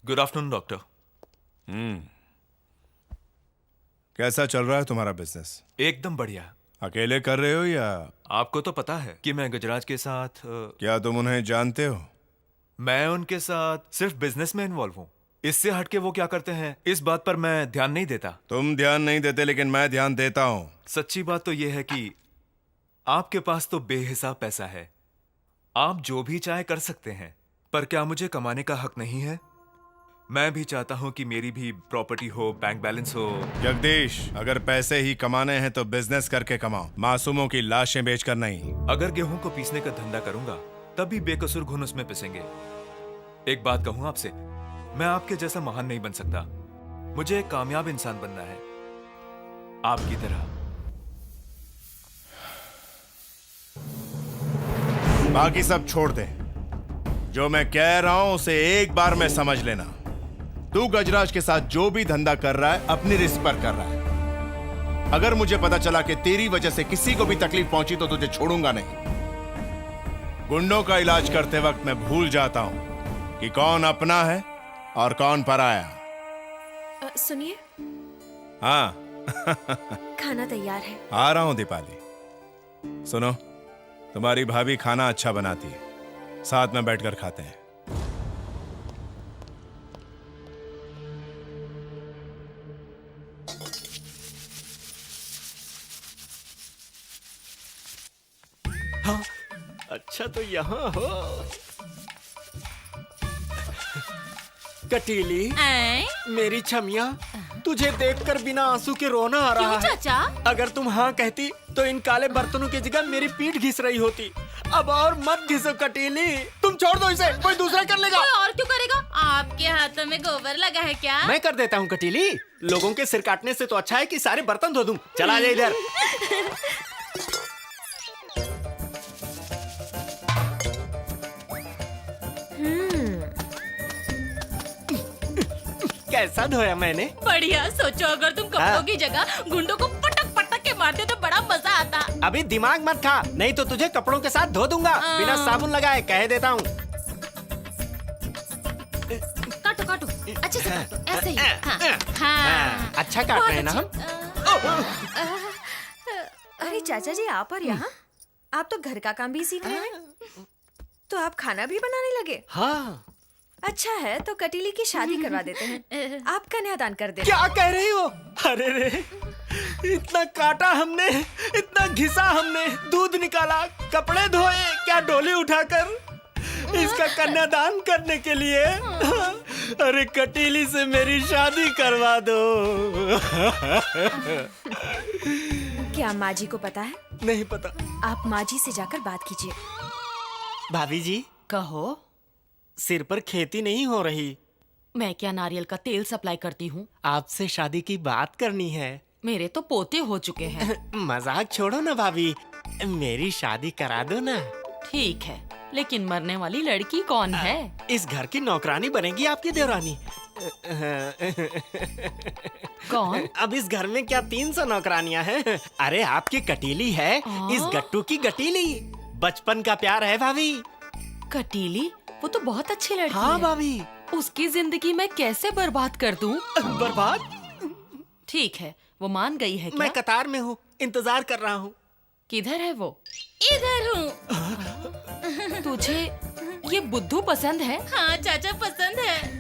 Good afternoon doctor. कैसा चल रहा है तुम्हारा बिजनेस? एकदम बढ़िया। अकेले कर रहे हो या? आपको तो पता है कि मैं गजराज के साथ क्या तुम उन्हें जानते हो? मैं उनके साथ सिर्फ बिजनेस में इन्वॉल्व हूँ। इससे हटके वो क्या करते हैं इस बात पर मैं ध्यान नहीं देता। तुम ध्यान नहीं देते लेकिन मैं ध्यान देता हूँ। सच्ची बात तो यह है कि आपके पास तो बेहिसाब पैसा है। आप जो भी चाहे कर सकते हैं, पर क्या मुझे कमाने का हक नहीं है? मैं भी चाहता हूं कि मेरी भी प्रॉपर्टी हो, बैंक बैलेंस हो। जगदीश, अगर पैसे ही कमाने हैं तो बिजनेस करके कमाओ, मासूमों की लाशें बेचकर नहीं। अगर गेहूं को पीसने का धंधा करूंगा तब भी बेकसूर घुन उसमें पिसेंगे। एक बात कहूं आपसे, मैं आपके जैसा महान नहीं बन सकता। मुझे एक कामयाब इंसान बनना है, आपकी तरह। बाकी सब छोड़ दे। जो मैं कह रहा हूं उसे एक बार में समझ लेना। तू गजराज के साथ जो भी धंधा कर रहा है अपनी रिस्क पर कर रहा है। अगर मुझे पता चला कि तेरी वजह से किसी को भी तकलीफ पहुंची तो तुझे छोड़ूंगा नहीं। गुंडों का इलाज करते वक्त मैं भूल जाता हूं कि कौन अपना है और कौन पराया। सुनिए, हाँ। खाना तैयार है। आ रहा हूं दीपाली। सुनो, तुम्हारी भाभी खाना अच्छा बनाती है, साथ में बैठकर खाते हैं। हाँ, अच्छा तो यहाँ हो। कटीली, मेरी छमिया, तुझे देखकर बिना आंसू के रोना आ रहा है। चाचा? अगर तुम हाँ कहती तो इन काले बर्तनों की जगह मेरी पीठ घिस रही होती। अब और मत घिसो कटीली, तुम छोड़ दो इसे, कोई दूसरा कर लेगा। कोई और क्यों करेगा? आपके हाथों में गोबर लगा है क्या? मैं कर देता हूँ कटीली। लोगों के सिर काटने से तो अच्छा है कि सारे बर्तन धो दूं। चला जा इधर। कैसा धोया मैंने? बढ़िया। सोचो अगर तुम कपड़ों की जगह गुंडों को पटक पटक के मारते तो बड़ा मजा आता। अभी दिमाग मत खा, नहीं तो तुझे कपड़ों के साथ धो दूंगा बिना साबुन लगाए, कह देता हूँ। काटो काटो, अच्छे से काटो, ऐसे ही। हाँ, हाँ। अच्छा काट रहे हैं ना हम? अरे चाचा जी, आप और यहाँ? आप तो घर का काम भी सीख रहे हैं, तो आप खाना भी बनाने लगे? हाँ। अच्छा है, तो कटीली की शादी करवा देते हैं। आप कन्यादान कर दें। क्या कह रही हो? अरे रे, इतना काटा हमने, इतना घिसा हमने, दूध निकाला, कपड़े धोए, क्या डोली उठाकर इसका कन्यादान करने के लिए। अरे कटीली से मेरी शादी करवा दो। क्या माँ जी को पता है? नहीं पता। आप माँ जी से जाकर बात कीजिए। भाभी जी, कहो। सिर पर खेती नहीं हो रही। मैं क्या नारियल का तेल सप्लाई करती हूँ? आपसे शादी की बात करनी है। मेरे तो पोते हो चुके हैं। मजाक छोड़ो ना भाभी, मेरी शादी करा दो ना। ठीक है, लेकिन मरने वाली लड़की कौन है? इस घर की नौकरानी बनेगी आपकी देवरानी। कौन? अब इस घर में क्या 300 नौकरानियां हैं? अरे आपकी कटीली है, इस गट्टू की गटीली। बचपन का प्यार है भाभी। कटीली? वो तो बहुत अच्छी लड़की हाँ है। भाभी। उसकी जिंदगी मैं कैसे बर्बाद कर दूं? बर्बाद? ठीक है, वो मान गई है क्या? मैं कतार में हूँ, इंतजार कर रहा हूँ। किधर है वो? इधर हूँ। तुझे ये बुद्धू पसंद है? हाँ चाचा, पसंद है।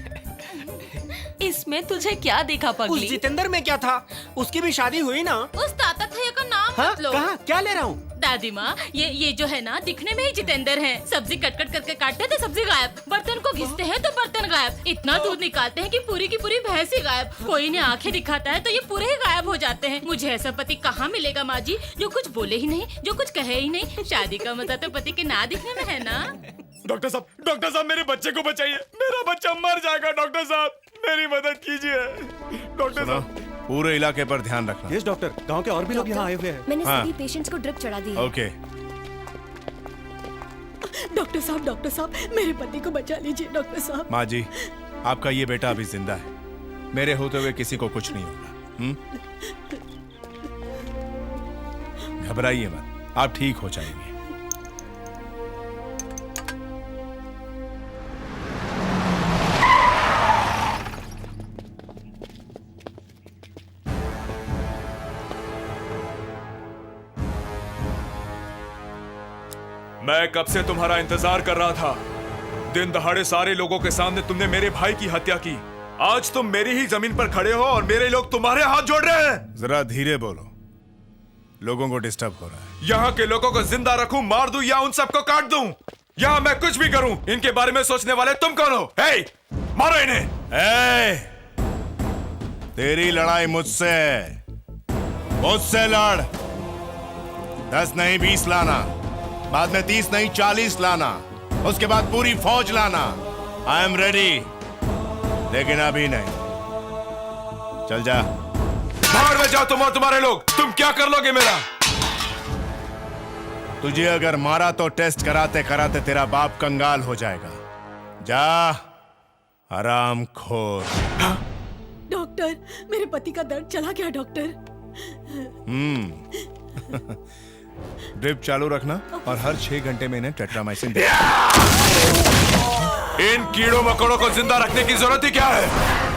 इसमें तुझे क्या दिखा उस पगली? जितेंद्र में क्या था? उसकी भी शादी हुई ना? उस ताता भैया का नाम हाँ? मत लो। कहाँ? क्या ले रहा हूँ? दादी माँ, ये जो है ना, दिखने में ही जितेंद्र है। सब्जी कट कट करके काटते थे, सब्जी गायब। बर्तन को घिसते हैं तो बर्तन गायब। इतना दूध निकालते हैं कि पूरी की पूरी भैंस ही गायब। कोई इन्हें आंखें दिखाता है तो ये पूरे ही गायब हो जाते हैं। मुझे ऐसा पति कहाँ मिलेगा माँ जी, जो कुछ बोले ही नहीं, जो कुछ कहे ही नहीं। शादी का मजा तो पति के ना दिखने में है ना। डॉक्टर साहब, मेरे बच्चे को बचाइए। मेरा बच्चा मर जाएगा। डॉक्टर साहब, मेरी मदद कीजिए। डॉक्टर साहब, पूरे इलाके पर ध्यान रखना। यस डॉक्टर, गांव के और भी लोग यहाँ आए हुए हैं। मैंने हाँ। सभी पेशेंट्स को ड्रिप चढ़ा दी है। ओके। डॉक्टर साहब, मेरे पति को बचा लीजिए डॉक्टर साहब। माँ जी, आपका ये बेटा अभी जिंदा है। मेरे होते हुए किसी को कुछ नहीं होगा। घबराइए मत, आप ठीक हो जाएंगे। मैं कब से तुम्हारा इंतजार कर रहा था। दिन दहाड़े सारे लोगों के सामने तुमने मेरे भाई की हत्या की। आज तुम मेरी ही जमीन पर खड़े हो और मेरे लोग तुम्हारे हाथ जोड़ रहे हैं। जरा धीरे बोलो, लोगों को डिस्टर्ब हो रहा है। यहाँ के लोगों को जिंदा रखूं, मार दूं या उन सबको काट दूं, यहाँ मैं कुछ भी करूं, इनके बारे में सोचने वाले तुम कौन हो? हे, मारो इन्हें। तेरी लड़ाई मुझसे लड़। 10 नहीं 20 लाना, बाद में 30 नहीं 40 लाना, उसके बाद पूरी फौज लाना। आई एम रेडी, लेकिन अभी नहीं। चल जा। बाहर में जाओ तुम और तुम्हारे लोग। तुम क्या कर लोगे मेरा? तुझे अगर मारा तो टेस्ट कराते कराते तेरा बाप कंगाल हो जाएगा। जा, आराम खोर। डॉक्टर, मेरे पति का दर्द चला गया डॉक्टर। ड्रिप चालू रखना और हर 6 घंटे में इन्हें टेट्रामाइसिन दे। इन कीड़ों मकोड़ों को जिंदा रखने की जरूरत ही क्या है?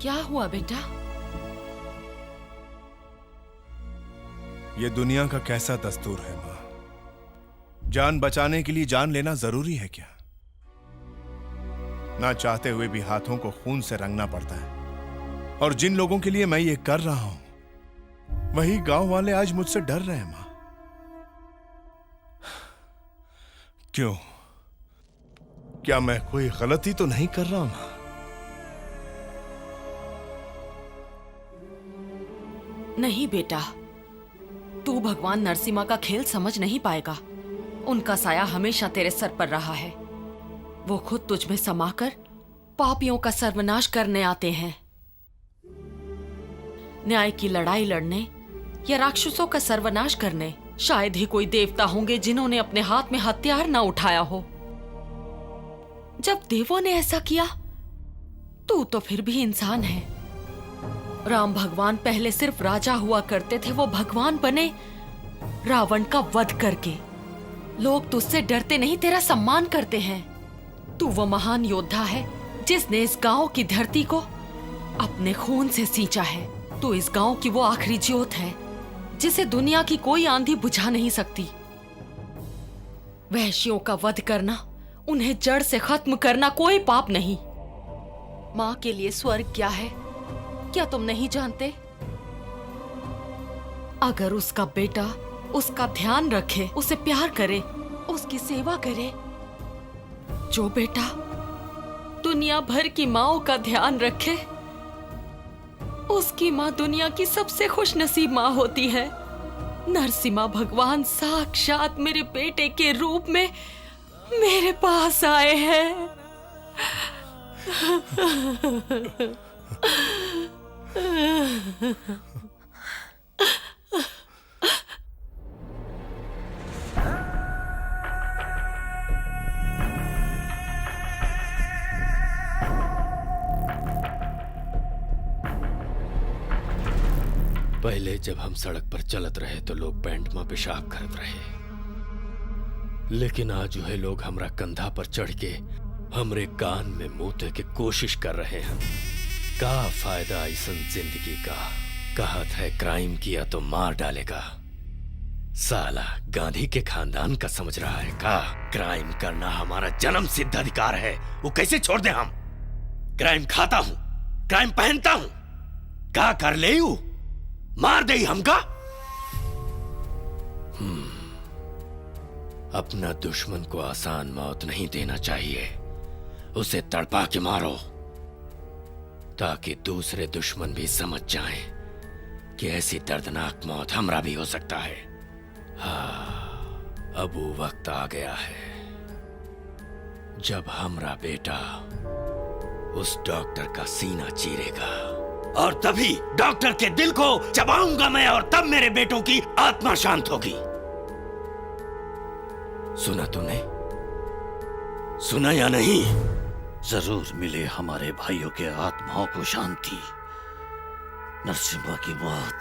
क्या हुआ बेटा? ये दुनिया का कैसा दस्तूर है माँ? जान बचाने के लिए जान लेना जरूरी है क्या? ना चाहते हुए भी हाथों को खून से रंगना पड़ता है। और जिन लोगों के लिए मैं ये कर रहा हूं, वही गांव वाले आज मुझसे डर रहे हैं माँ। क्यों? क्या मैं कोई गलती तो नहीं कर रहा हूं? नहीं बेटा, तू भगवान नरसिम्हा का खेल समझ नहीं पाएगा। उनका साया हमेशा तेरे सर पर रहा है। वो खुद तुझ में समाकर पापियों का सर्वनाश करने आते हैं। न्याय की लड़ाई लड़ने या राक्षसों का सर्वनाश करने। शायद ही कोई देवता होंगे जिन्होंने अपने हाथ में हथियार ना उठाया हो। जब देवों ने ऐसा किया, तू तो फिर भी इंसान है। राम भगवान पहले सिर्फ राजा हुआ करते थे, वो भगवान बने रावण का वध करके। लोग तुझसे डरते नहीं, तेरा सम्मान करते हैं। तू वो महान योद्धा है जिसने इस गांव की धरती को अपने खून से सींचा है। तू इस गांव की वो आखिरी ज्योत है जिसे दुनिया की कोई आंधी बुझा नहीं सकती। वहशियों का वध करना, उन्हें जड़ से खत्म करना कोई पाप नहीं। माँ के लिए स्वर्ग क्या है, क्या तुम नहीं जानते? अगर उसका बेटा उसका ध्यान रखे, उसे प्यार करे, उसकी सेवा करे, जो बेटा दुनिया भर की माँओं का ध्यान रखे, उसकी माँ दुनिया की सबसे खुशनसीब माँ होती है। नरसिम्हा भगवान साक्षात मेरे बेटे के रूप में मेरे पास आए हैं। पहले जब हम सड़क पर चलत रहे तो लोग पैंट में पेशाब करत रहे, लेकिन आज जो है लोग हमरा कंधा पर चढ़ के हमरे कान में मुंह के कोशिश कर रहे हैं। का फायदा ऐसन जिंदगी का? कहत है क्राइम किया तो मार डालेगा। साला गांधी के खानदान का समझ रहा है का? क्राइम करना हमारा जन्म सिद्ध अधिकार है, वो कैसे छोड़ दे हम? क्राइम खाता हूं, क्राइम पहनता हूं, का कर ले यू? मार दे हमका। अपना दुश्मन को आसान मौत नहीं देना चाहिए, उसे तड़पा के मारो ताकि दूसरे दुश्मन भी समझ जाएं कि ऐसी दर्दनाक मौत हमरा भी हो सकता है। हाँ, अब वो वक्त आ गया है जब हमरा बेटा उस डॉक्टर का सीना चीरेगा, और तभी डॉक्टर के दिल को चबाऊंगा मैं, और तब मेरे बेटों की आत्मा शांत होगी। सुना तूने? सुना या नहीं? जरूर मिले हमारे भाइयों के आत्माओं को शांति। नरसिम्हा की मौत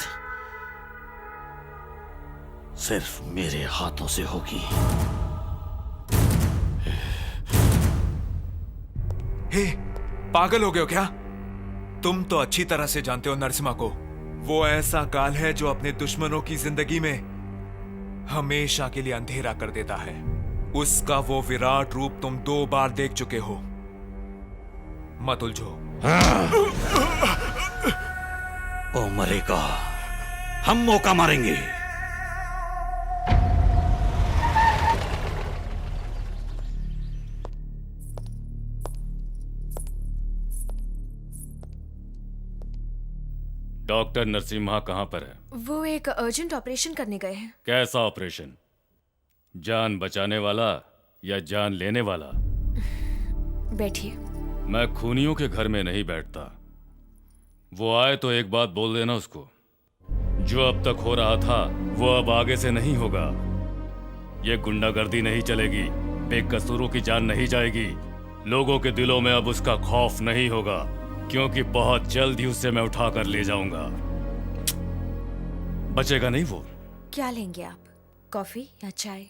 सिर्फ मेरे हाथों से होगी। हे, पागल हो गए हो क्या? तुम तो अच्छी तरह से जानते हो नरसिम्हा को। वो ऐसा काल है जो अपने दुश्मनों की जिंदगी में हमेशा के लिए अंधेरा कर देता है। उसका वो विराट रूप तुम 2 बार देख चुके हो। मत उलझो। वो मरेगा, हम मौका मारेंगे। डॉक्टर नरसिम्हा कहाँ पर है? वो एक अर्जेंट ऑपरेशन करने गए हैं। कैसा ऑपरेशन? जान बचाने वाला या जान लेने वाला? बैठिए। मैं खूनियों के घर में नहीं बैठता। वो आए तो एक बात बोल देना उसको, जो अब तक हो रहा था वो अब आगे से नहीं होगा। ये गुंडागर्दी नहीं चलेगी, बेकसूरों की जान नहीं जाएगी। लोगों के दिलों में अब उसका खौफ नहीं होगा, क्योंकि बहुत जल्द ही उसे मैं उठा कर ले जाऊंगा। बचेगा नहीं वो। क्या लेंगे आप? कॉफी या चाय?